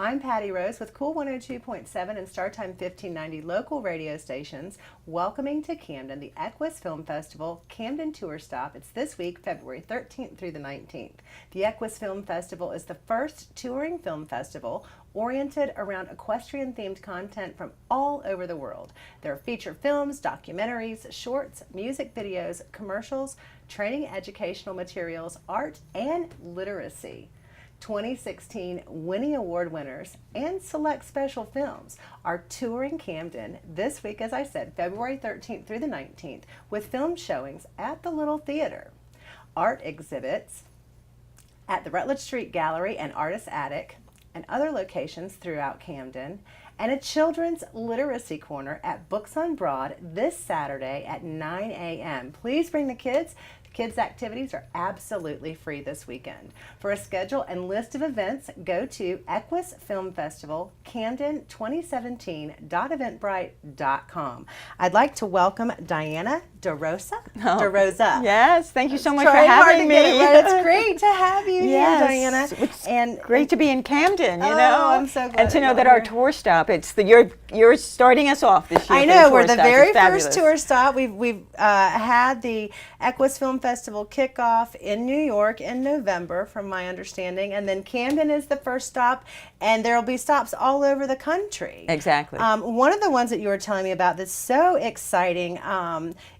I'm Patty Rose with Cool 102.7 and StarTime 1590 local radio stations, welcoming to Camden the EQUUS Film Festival Camden Tour Stop. It's this week, February 13th through the 19th. The EQUUS Film Festival is the first touring film festival oriented around equestrian-themed content from all over the world. There are feature films, documentaries, shorts, music videos, commercials, training educational materials, art, and literacy. 2016 Winnie Award winners and select special films are touring Camden this week, as I said, February 13th through the 19th, with film showings at the Little Theater, art exhibits at the Rutledge Street Gallery and Artist Attic, and other locations throughout Camden, and a children's literacy corner at Books on Broad this Saturday at 9 a.m. Please bring the kids. Kids' activities are absolutely free this weekend. For a schedule and list of events, go to EQUUS Film Festival Camden 2017.eventbrite.com. I'd like to welcome Diana DeRosa. DeRosa. Yes, thank you so much for having me. It's great to have you here, Diana. It's great to be in Camden, you know. I'm so glad. And to know that our tour stop, it's you're starting us off this year. I know, we're the very first tour stop. We've had the EQUUS Film Festival kickoff in New York in November, from my understanding, and then Camden is the first stop, and there will be stops all over the country. Exactly. One of the ones that you were telling me about that's so exciting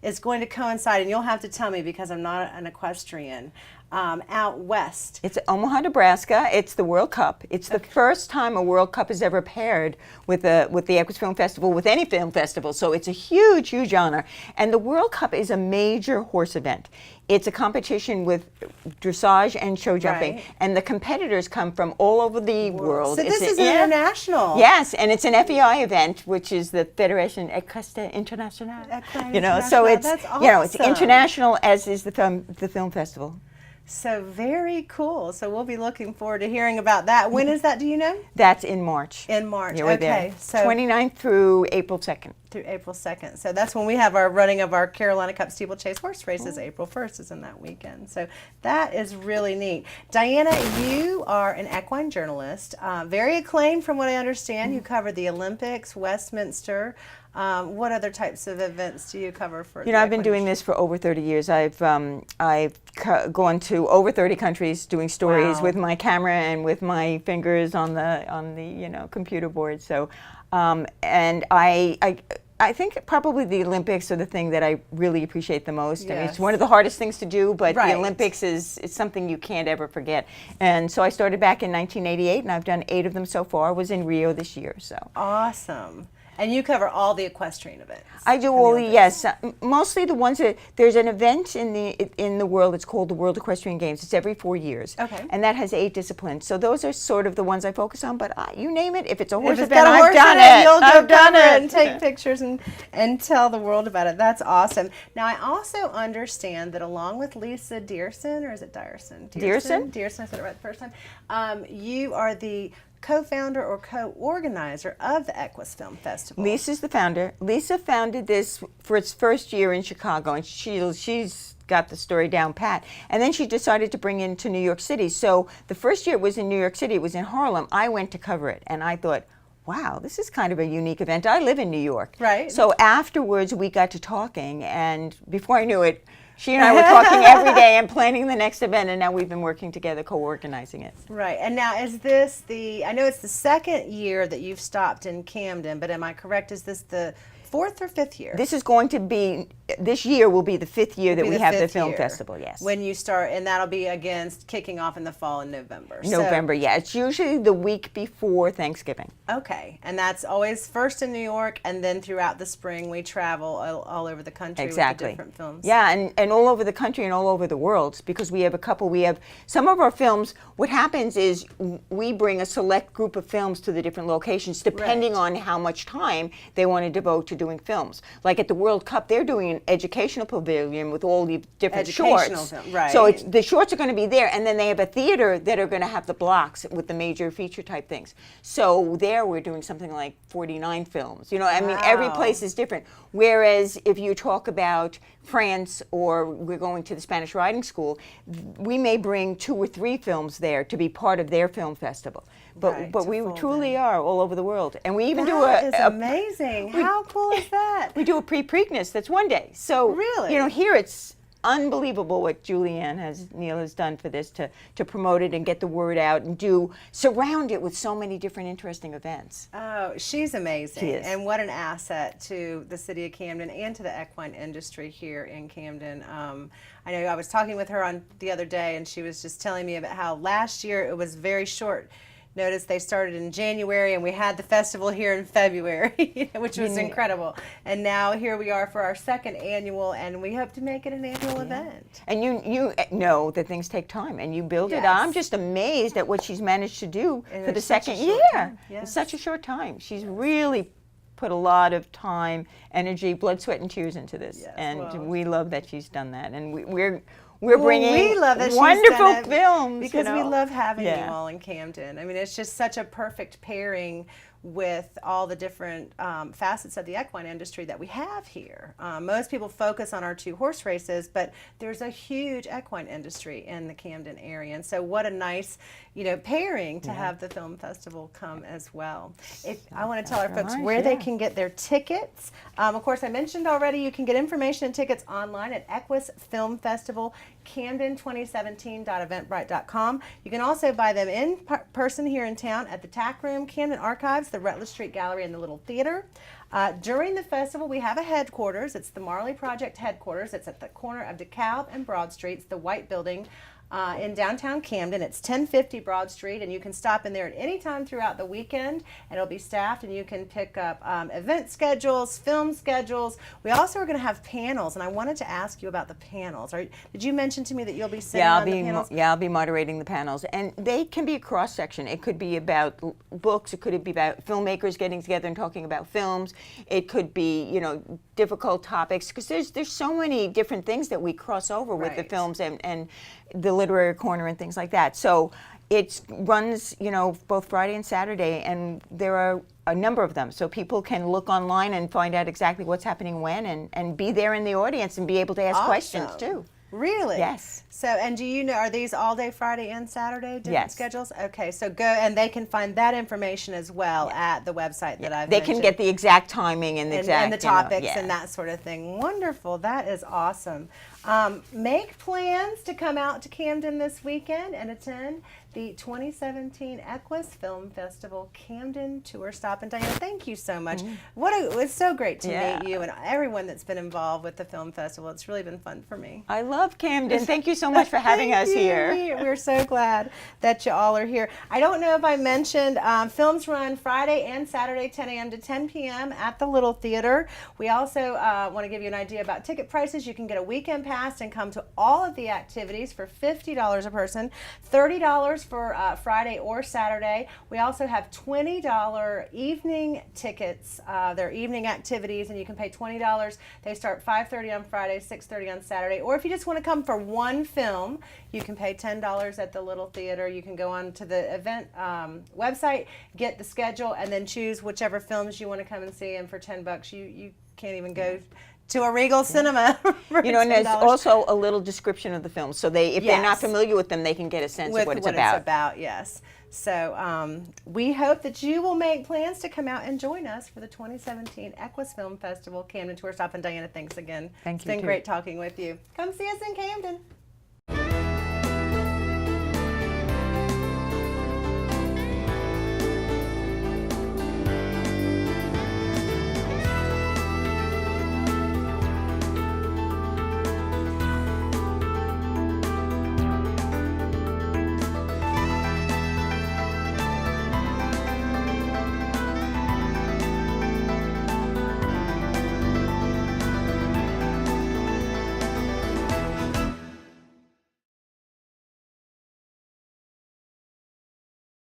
is going to coincide, and you'll have to tell me because I'm not an equestrian, out west. It's Omaha, Nebraska. It's the World Cup. It's the first time a World Cup is ever paired with the EQUUS Film Festival, with any film festival. So it's a huge, huge honor. And the World Cup is a major horse event. It's a competition with dressage and show jumping, right, and the competitors come from all over the world. So this is international. Yes, and it's an FEI event, which is the Fédération Équestre Internationale. You know, so it's awesome. You know, it's international, as is the film festival. So very cool. So we'll be looking forward to hearing about that. When is that, do you know? That's in March. In March, yeah, we're okay. There. So 29th through April 2nd. Through April 2nd. So that's when we have our running of our Carolina Cup steeplechase horse races. April 1st is in that weekend. So that is really neat. Diana, you are an equine journalist, very acclaimed from what I understand. You cover the Olympics, Westminster. What other types of events do you cover for? You know, I've been doing this for over 30 years. I've gone to over 30 countries doing stories with my camera and with my fingers on the computer board. So, and I think probably the Olympics are the thing that I really appreciate the most. Yes. I mean, it's one of the hardest things to do, but right, the Olympics is something you can't ever forget. And so I started back in 1988, and I've done 8 of them so far. I was in Rio this year. So awesome. And you cover all the equestrian events. I do all yes, mostly the ones that there's an event in the world. It's called the World Equestrian Games. It's every 4 years. Okay. And that has 8 disciplines. So those are sort of the ones I focus on. But you name it, if it's a horse event, I've done it. You'll go cover it and take pictures and tell the world about it. That's awesome. Now I also understand that along with Lisa Dearson, or is it Dyerson? Dearson. Dearson. I said it right the first time. You are the co-founder or co-organizer of the EQUUS Film Festival. Lisa's the founder. Lisa founded this for its first year in Chicago, and she's got the story down pat. And then she decided to bring it into New York City. So the first year it was in New York City. It was in Harlem. I went to cover it, and I thought, wow, this is kind of a unique event. I live in New York. Right. So afterwards we got to talking, and before I knew it, she and I were talking every day and planning the next event, and now we've been working together, co-organizing it. Right. And now is this I know it's the second year that you've stopped in Camden, but am I correct? Is this the 4th or 5th year? This is going to be, this year will be the 5th year that we have the film festival, yes. When you start, and that'll be kicking off in the fall in November. November, yeah. It's usually the week before Thanksgiving. Okay. And that's always first in New York, and then throughout the spring we travel all over the country with the different films. Yeah, and all over the country and all over the world, because we have some of our films, what happens is we bring a select group of films to the different locations, depending on how much time they want to devote to doing films. Like at the World Cup, they're doing an educational pavilion with all the different shorts. Right. So the shorts are going to be there, and then they have a theater that are going to have the blocks with the major feature type things. So there we're doing something like 49 films. You know, I mean, every place is different. Whereas if you talk about France or we're going to the Spanish Riding School, we may bring 2 or 3 films there to be part of their film festival. But we truly are all over the world. And we even that is amazing. How cool is that? We do a pre-Preakness that's one day. So, really? You know, here it's unbelievable what Neil has done for this to promote it and get the word out and surround it with so many different interesting events. Oh, she's amazing. She is. And what an asset to the city of Camden and to the equine industry here in Camden. I know I was talking with her the other day, and she was just telling me about how last year it was very short notice. They started in January, and we had the festival here in February, which was incredible. And now here we are for our 2nd annual, and we hope to make it an annual event. And you know that things take time, and you build it. I'm just amazed at what she's managed to do for the 2nd year. In such a short time. She's really put a lot of time, energy, blood, sweat, and tears into this. And we love that she's done that. And we're bringing wonderful films. Because we love having you all in Camden. I mean, it's just such a perfect pairing with all the different facets of the equine industry that we have here. Most people focus on our 2 horse races, but there's a huge equine industry in the Camden area. And so what a nice, pairing to have the film festival come as well. I want to tell our folks where they can get their tickets. Of course, I mentioned already you can get information and tickets online at EQUUS Film Festival, Camden2017.eventbrite.com. You can also buy them in person here in town at the TAC Room, Camden Archives, the Rutledge Street Gallery, and the Little Theater. During the festival, we have a headquarters. It's the Marley Project headquarters. It's at the corner of DeKalb and Broad Streets, the white building in downtown Camden. It's 1050 Broad Street, and you can stop in there at any time throughout the weekend, and it'll be staffed, and you can pick up event schedules, film schedules. We also are going to have panels, and I wanted to ask you about the panels. Did you mention to me that you'll be sitting on the panels? I'll be moderating the panels, and they can be a cross-section. It could be about books. It could be about filmmakers getting together and talking about films. It could be, difficult topics, because there's so many different things that we cross over with the films and the literary corner and things like that. So it runs, both Friday and Saturday, and there are a number of them. So people can look online and find out exactly what's happening when and be there in the audience and be able to ask questions too. Really? Yes. So, and do you know, are these all day Friday and Saturday different schedules? Okay, so go, and they can find that information as well at the website that I've mentioned. They can get the exact timing and the and the topics and that sort of thing. Wonderful. That is awesome. Make plans to come out to Camden this weekend and attend the 2017 EQUUS Film Festival Camden Tour Stop. And Diana, thank you so much. It's so great to meet you and everyone that's been involved with the film festival. It's really been fun for me. I love Camden. Thank you so much for having us here. We're so glad that you all are here. I don't know if I mentioned films run Friday and Saturday 10 a.m. to 10 p.m. at the Little Theater. We also want to give you an idea about ticket prices. You can get a weekend pass and come to all of the activities for $50 a person, $30 for Friday or Saturday. We also have $20 evening tickets. They're evening activities, and you can pay $20. They start 5:30 on Friday, 6:30 on Saturday. Or if you just want to come for one film, you can pay $10 at the Little Theater. You can go on to the event website, get the schedule, and then choose whichever films you want to come and see. And for $10, you can't even go to a Regal Cinema. And there's also a little description of the film, so if they're not familiar with them, they can get a sense of what it's about. Yes. So we hope that you will make plans to come out and join us for the 2017 EQUUS Film Festival Camden Tour Stop. And Diana, thanks again. Thank you. It's been great talking with you. Come see us in Camden.